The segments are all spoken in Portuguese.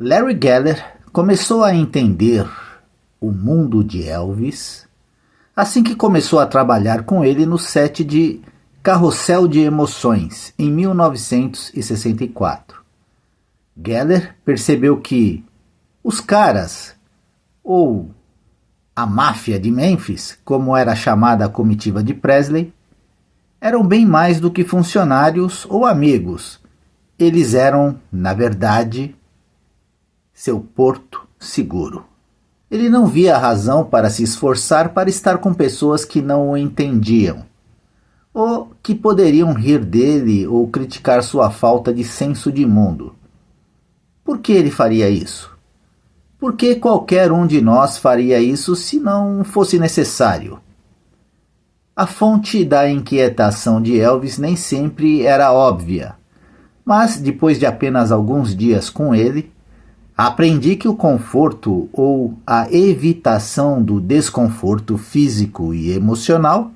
Larry Geller começou a entender o mundo de Elvis assim que começou a trabalhar com ele no set de Carrossel de Emoções, em 1964. Geller percebeu que os caras, ou a máfia de Memphis, como era chamada a comitiva de Presley, eram bem mais do que funcionários ou amigos. Eles eram, na verdade, seu porto seguro. Ele não via razão para se esforçar para estar com pessoas que não o entendiam, ou que poderiam rir dele ou criticar sua falta de senso de mundo. Por que ele faria isso? Por que qualquer um de nós faria isso se não fosse necessário? A fonte da inquietação de Elvis nem sempre era óbvia, mas depois de apenas alguns dias com ele, aprendi que o conforto ou a evitação do desconforto físico e emocional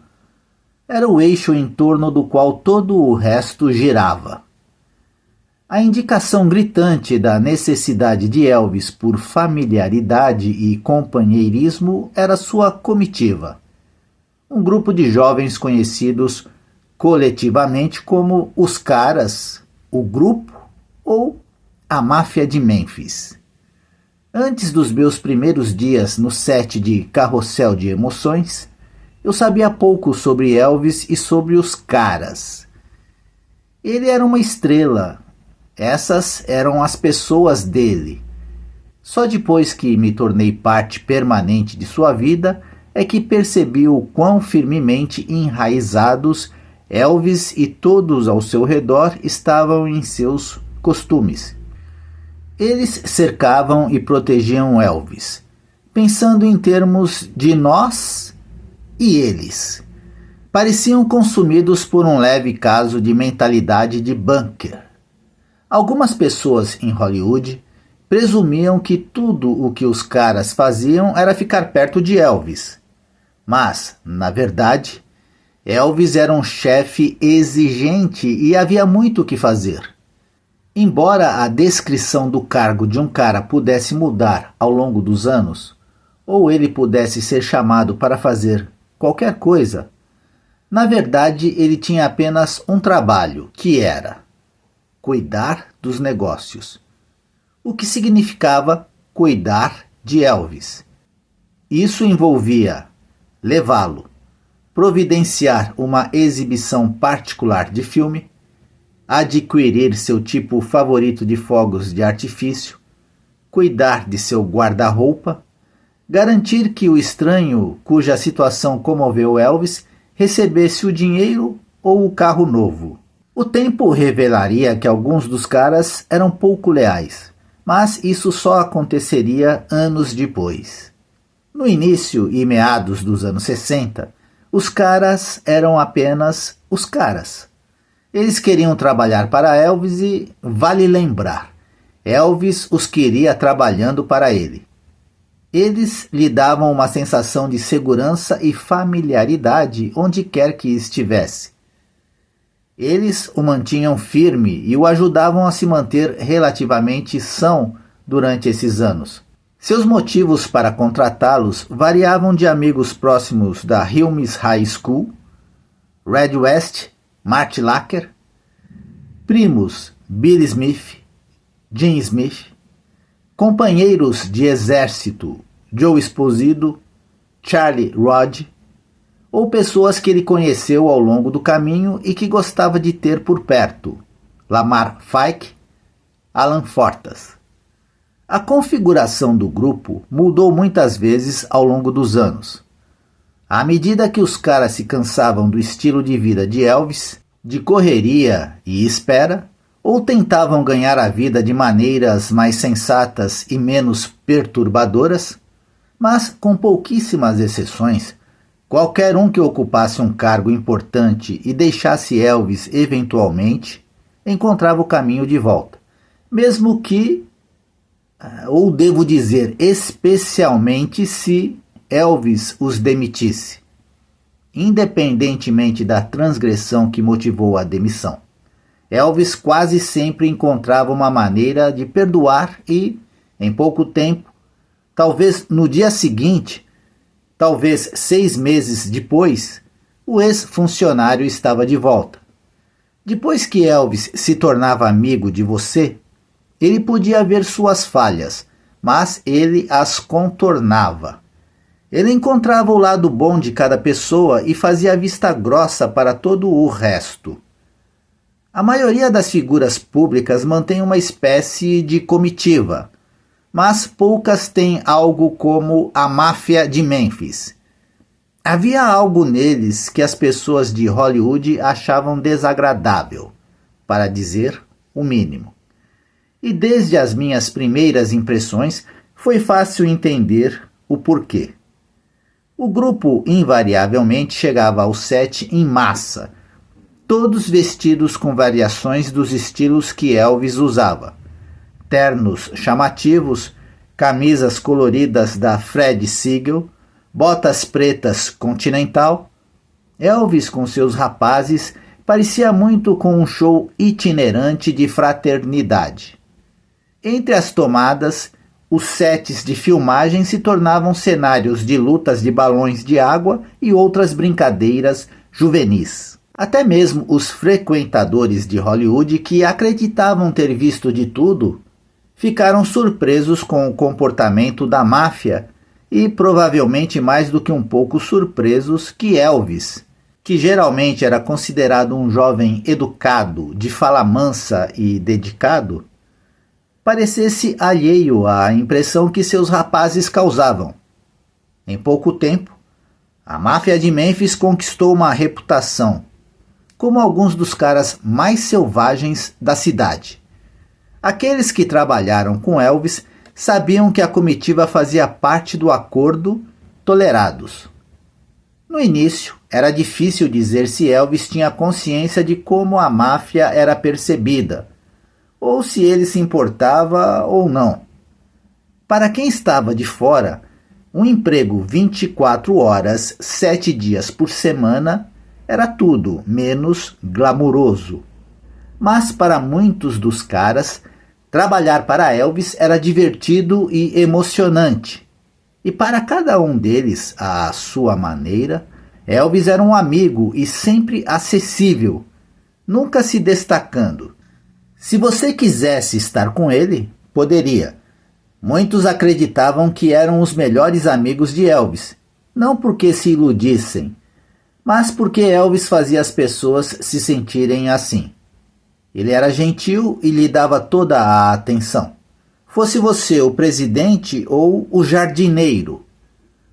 era o eixo em torno do qual todo o resto girava. A indicação gritante da necessidade de Elvis por familiaridade e companheirismo era sua comitiva, um grupo de jovens conhecidos coletivamente como os Caras, o Grupo ou a Máfia de Memphis. Antes dos meus primeiros dias no set de Carrossel de Emoções, eu sabia pouco sobre Elvis e sobre os Caras. Ele era uma estrela. Essas eram as pessoas dele. Só depois que me tornei parte permanente de sua vida é que percebi o quão firmemente enraizados Elvis e todos ao seu redor estavam em seus costumes. Eles cercavam e protegiam Elvis, pensando em termos de nós e eles. Pareciam consumidos por um leve caso de mentalidade de bunker. Algumas pessoas em Hollywood presumiam que tudo o que os caras faziam era ficar perto de Elvis. Mas, na verdade, Elvis era um chefe exigente e havia muito o que fazer. Embora a descrição do cargo de um cara pudesse mudar ao longo dos anos, ou ele pudesse ser chamado para fazer qualquer coisa, na verdade ele tinha apenas um trabalho, que era cuidar dos negócios, o que significava cuidar de Elvis. Isso envolvia levá-lo, providenciar uma exibição particular de filme, adquirir seu tipo favorito de fogos de artifício, cuidar de seu guarda-roupa, garantir que o estranho cuja situação comoveu Elvis recebesse o dinheiro ou o carro novo. O tempo revelaria que alguns dos caras eram pouco leais, mas isso só aconteceria anos depois. No início e meados dos anos 60, os caras eram apenas os caras. Eles queriam trabalhar para Elvis e, vale lembrar, Elvis os queria trabalhando para ele. Eles lhe davam uma sensação de segurança e familiaridade onde quer que estivesse. Eles o mantinham firme e o ajudavam a se manter relativamente são durante esses anos. Seus motivos para contratá-los variavam de amigos próximos da Hilmes High School, Red West, Marty Lacker, primos Billy Smith, Jim Smith, companheiros de exército Joe Esposito, Charlie Rod, ou pessoas que ele conheceu ao longo do caminho e que gostava de ter por perto, Lamar Fike, Alan Fortas. A configuração do grupo mudou muitas vezes ao longo dos anos. À medida que os caras se cansavam do estilo de vida de Elvis, de correria e espera, ou tentavam ganhar a vida de maneiras mais sensatas e menos perturbadoras, mas com pouquíssimas exceções, qualquer um que ocupasse um cargo importante e deixasse Elvis eventualmente, encontrava o caminho de volta, mesmo que, ou devo dizer, especialmente se Elvis os demitisse, independentemente da transgressão que motivou a demissão. Elvis quase sempre encontrava uma maneira de perdoar e Em pouco tempo, talvez no dia seguinte, talvez 6 meses depois, o ex-funcionário estava de volta. Depois que Elvis se tornava amigo de você, ele podia ver suas falhas, mas ele as contornava. Ele encontrava o lado bom de cada pessoa e fazia vista grossa para todo o resto. A maioria das figuras públicas mantém uma espécie de comitiva, mas poucas têm algo como a máfia de Memphis. Havia algo neles que as pessoas de Hollywood achavam desagradável, para dizer o mínimo. E desde as minhas primeiras impressões foi fácil entender o porquê. O grupo invariavelmente chegava ao set em massa, todos vestidos com variações dos estilos que Elvis usava. Ternos chamativos, camisas coloridas da Fred Segal, botas pretas Continental. Elvis com seus rapazes parecia muito com um show itinerante de fraternidade. Entre as tomadas, os sets de filmagem se tornavam cenários de lutas de balões de água e outras brincadeiras juvenis. Até mesmo os frequentadores de Hollywood que acreditavam ter visto de tudo ficaram surpresos com o comportamento da máfia e provavelmente mais do que um pouco surpresos que Elvis, que geralmente era considerado um jovem educado, de fala mansa e dedicado, parecesse alheio à impressão que seus rapazes causavam. Em pouco tempo, a máfia de Memphis conquistou uma reputação como alguns dos caras mais selvagens da cidade. Aqueles que trabalharam com Elvis sabiam que a comitiva fazia parte do acordo tolerados. No início, era difícil dizer se Elvis tinha consciência de como a máfia era percebida, ou se ele se importava ou não. Para quem estava de fora, um emprego 24 horas, 7 dias por semana era tudo menos glamuroso. Mas para muitos dos caras, trabalhar para Elvis era divertido e emocionante. E para cada um deles, à sua maneira, Elvis era um amigo e sempre acessível, nunca se destacando. Se você quisesse estar com ele, poderia. Muitos acreditavam que eram os melhores amigos de Elvis, não porque se iludissem, mas porque Elvis fazia as pessoas se sentirem assim. Ele era gentil e lhe dava toda a atenção. Fosse você o presidente ou o jardineiro.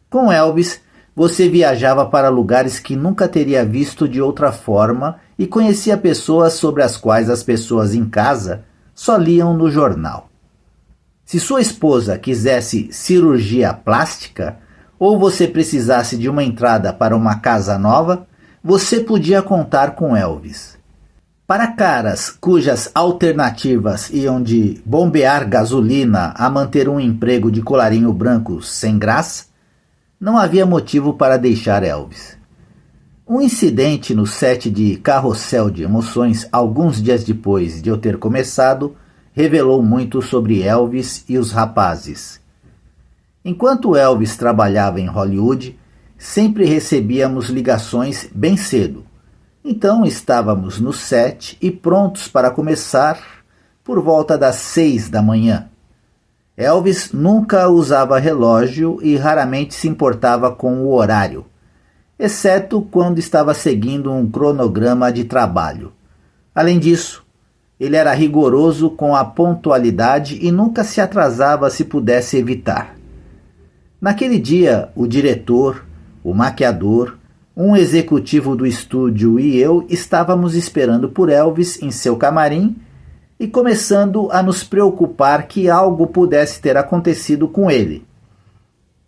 Com Elvis, você viajava para lugares que nunca teria visto de outra forma e conhecia pessoas sobre as quais as pessoas em casa só liam no jornal. Se sua esposa quisesse cirurgia plástica ou você precisasse de uma entrada para uma casa nova, você podia contar com Elvis. Para caras cujas alternativas iam de bombear gasolina a manter um emprego de colarinho branco sem graça, não havia motivo para deixar Elvis. Um incidente no set de Carrossel de Emoções, alguns dias depois de eu ter começado, revelou muito sobre Elvis e os rapazes. Enquanto Elvis trabalhava em Hollywood, sempre recebíamos ligações bem cedo. Então estávamos no set e prontos para começar por volta das 6 da manhã. Elvis nunca usava relógio e raramente se importava com o horário, exceto quando estava seguindo um cronograma de trabalho. Além disso, ele era rigoroso com a pontualidade e nunca se atrasava se pudesse evitar. Naquele dia, o diretor, o maquiador, um executivo do estúdio e eu estávamos esperando por Elvis em seu camarim e começando a nos preocupar que algo pudesse ter acontecido com ele.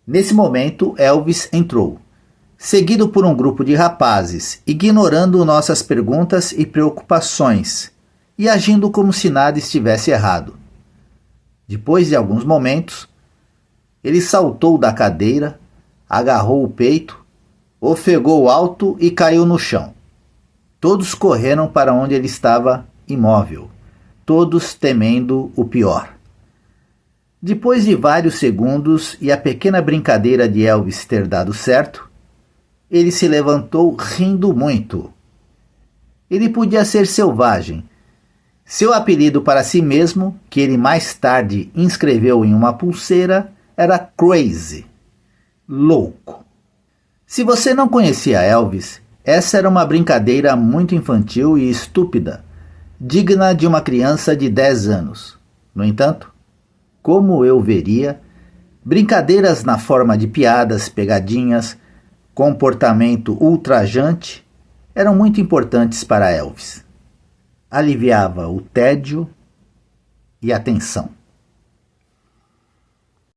Nesse momento, Elvis entrou, seguido por um grupo de rapazes, ignorando nossas perguntas e preocupações e agindo como se nada estivesse errado. Depois de alguns momentos, ele saltou da cadeira, agarrou o peito, ofegou alto e caiu no chão. Todos correram para onde ele estava imóvel, todos temendo o pior. Depois de vários segundos e a pequena brincadeira de Elvis ter dado certo, ele se levantou rindo muito. Ele podia ser selvagem. Seu apelido para si mesmo, que ele mais tarde inscreveu em uma pulseira, era Crazy, louco. Se você não conhecia Elvis, essa era uma brincadeira muito infantil e estúpida, digna de uma criança de 10 anos. No entanto, como eu veria, brincadeiras na forma de piadas, pegadinhas, comportamento ultrajante eram muito importantes para Elvis. Aliviava o tédio e a tensão.